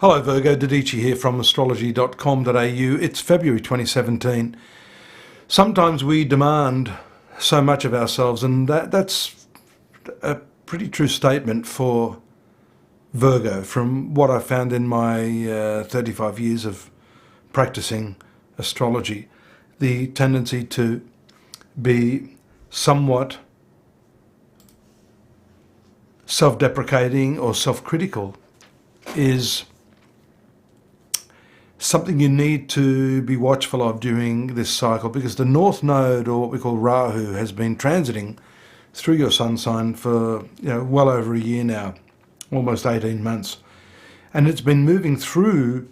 Hello Virgo, Dadhichi here from astrology.com.au. It's February 2017. Sometimes we demand so much of ourselves, and that's a pretty true statement for Virgo from what I found in my 35 years of practicing astrology. The tendency to be somewhat self-deprecating or self-critical is something you need to be watchful of during this cycle, because the North Node, or what we call Rahu, has been transiting through your sun sign for well over a year now, almost 18 months. And it's been moving through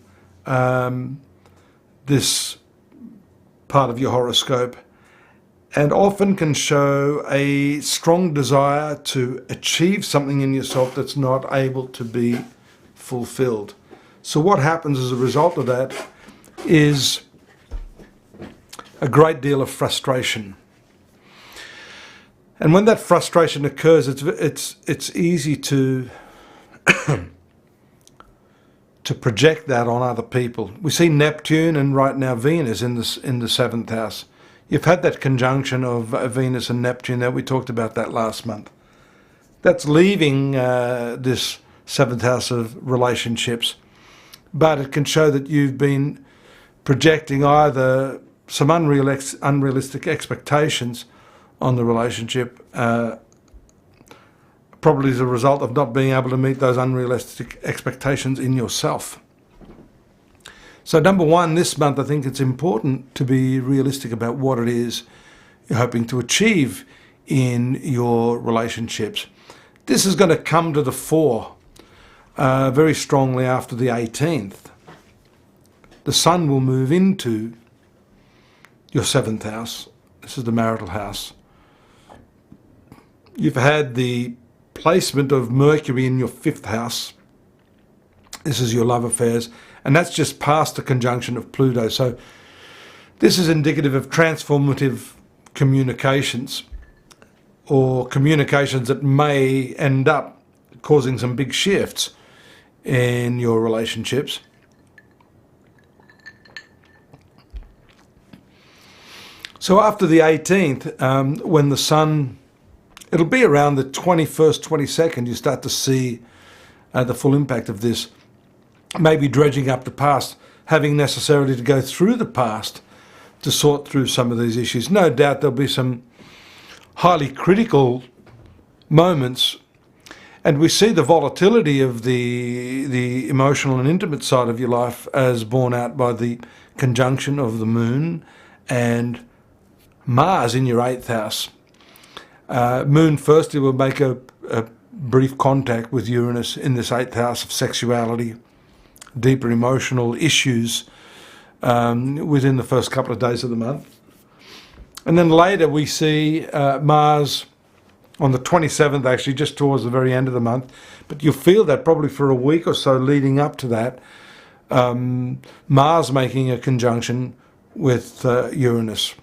this part of your horoscope, and often can show a strong desire to achieve something in yourself that's not able to be fulfilled. So what happens as a result of that is a great deal of frustration. And when that frustration occurs, it's easy to to project that on other people. We see Neptune and right now Venus in the seventh house. You've had that conjunction of Venus and Neptune that we talked about that last month. That's leaving this seventh house of relationships. But it can show that you've been projecting either some unrealistic expectations on the relationship, probably as a result of not being able to meet those unrealistic expectations in yourself. So number one, this month I think it's important to be realistic about what it is you're hoping to achieve in your relationships. This is going to come to the fore very strongly after the 18th. The sun will move into your seventh house. This is the marital house. You've had the placement of Mercury in your fifth house. This is your love affairs, and that's just past the conjunction of Pluto. So this is indicative of transformative communications, or communications that may end up causing some big shifts in your relationships. So after the 18th, when the sun, it'll be around the 21st, 22nd, you start to see the full impact of this. Maybe dredging up the past, having necessarily to go through the past to sort through some of these issues. No doubt there'll be some highly critical moments. And we see the volatility of the emotional and intimate side of your life as borne out by the conjunction of the moon and Mars in your eighth house. Moon firstly will make a brief contact with Uranus in this eighth house of sexuality, deeper emotional issues within the first couple of days of the month. And then later we see Mars on the 27th, actually, just towards the very end of the month. But you'll feel that probably for a week or so leading up to that. Mars making a conjunction with Uranus.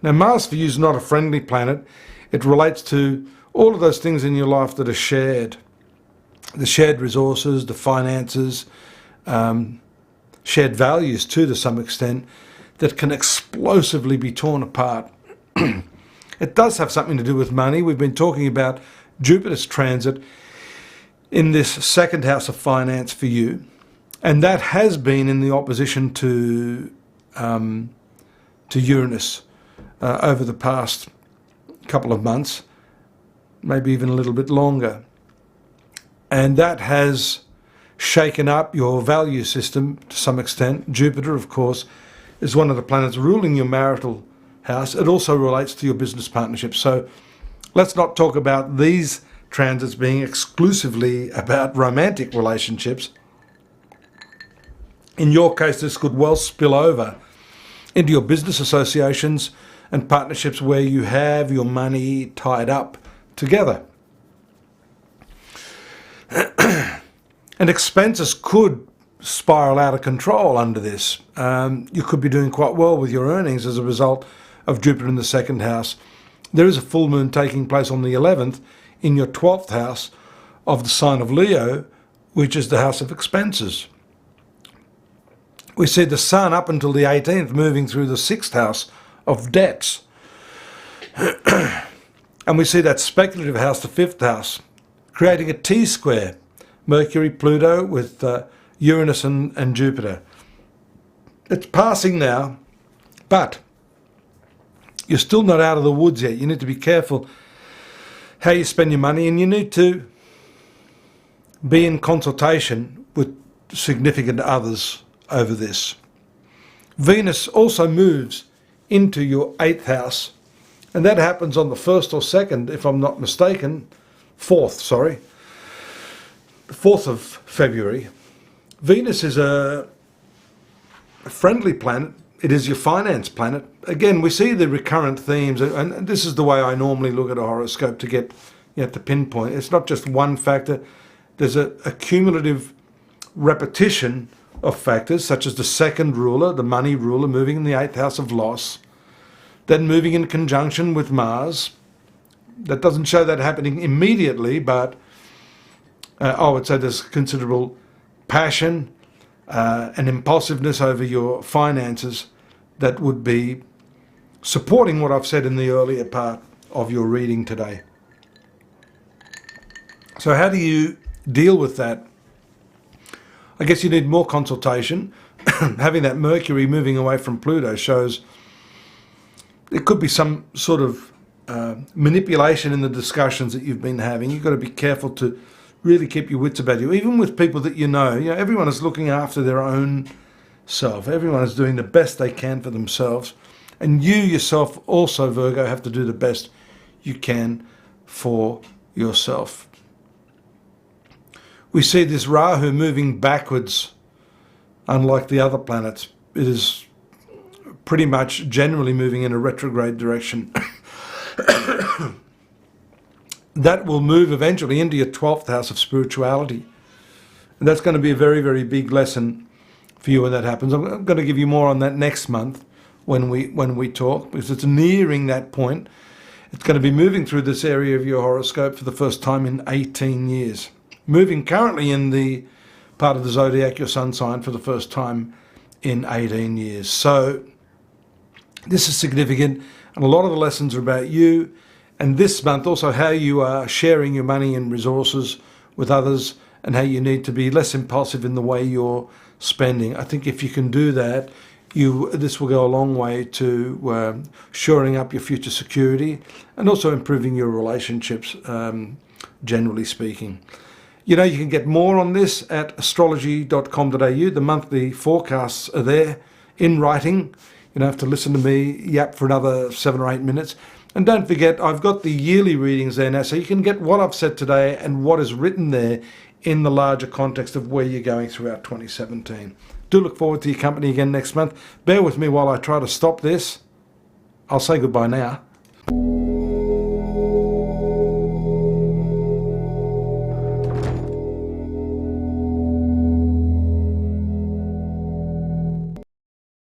Now, Mars for you is not a friendly planet. It relates to all of those things in your life that are shared. The shared resources, the finances, shared values too, to some extent, that can explosively be torn apart. It does have something to do with money. We've been talking about Jupiter's transit in this second house of finance for you, and that has been in the opposition to Uranus over the past couple of months, maybe even a little bit longer. And that has shaken up your value system to some extent. Jupiter, of course, is one of the planets ruling your marital house. It also relates to your business partnerships. So let's not talk about these transits being exclusively about romantic relationships. In your case, this could well spill over into your business associations and partnerships where you have your money tied up together. And expenses could spiral out of control under this. You could be doing quite well with your earnings as a result of Jupiter in the second house. There is a full moon taking place on the 11th in your 12th house of the sign of Leo, which is the house of expenses. We see the sun up until the 18th moving through the 6th house of debts. And we see that speculative house, the 5th house, creating a T-square. Mercury, Pluto with Uranus and Jupiter. It's passing now, but you're still not out of the woods yet. You need to be careful how you spend your money, and you need to be in consultation with significant others over this. Venus also moves into your 8th house, and that happens on the 1st or 2nd, if I'm not mistaken, 4th of February. Venus is a friendly planet. It is your finance planet. Again, we see the recurrent themes, and this is the way I normally look at a horoscope to get to pinpoint. It's not just one factor. There's a cumulative repetition of factors, such as the 2nd ruler, the money ruler, moving in the 8th house of loss, then moving in conjunction with Mars. That doesn't show that happening immediately, but I would say there's considerable passion and impulsiveness over your finances that would be supporting what I've said in the earlier part of your reading today. So how do you deal with that? I guess you need more consultation. Having that Mercury moving away from Pluto shows there could be some sort of manipulation in the discussions that you've been having. You've got to be careful to really keep your wits about you, even with people that you know. Everyone is looking after their own self. Everyone is doing the best they can for themselves. And you yourself also, Virgo, have to do the best you can for yourself. We see this Rahu moving backwards, unlike the other planets. It is pretty much generally moving in a retrograde direction. That will move eventually into your 12th house of spirituality. And that's going to be a very, very big lesson for you when that happens. I'm going to give you more on that next month when we talk, because it's nearing that point. It's going to be moving through this area of your horoscope for the first time in 18 years. Moving currently in the part of the zodiac, your sun sign, for the first time in 18 years. So this is significant, and a lot of the lessons are about you. And this month also how you are sharing your money and resources with others, and how you need to be less impulsive in the way you're spending. I think if you can do that, this will go a long way to shoring up your future security and also improving your relationships, generally speaking. You can get more on this at astrology.com.au. The monthly forecasts are there in writing. You don't have to listen to me yap for another 7 or 8 minutes. And don't forget, I've got the yearly readings there now, so you can get what I've said today and what is written there in the larger context of where you're going throughout 2017. Do look forward to your company again next month. Bear with me while I try to stop this. I'll say goodbye now.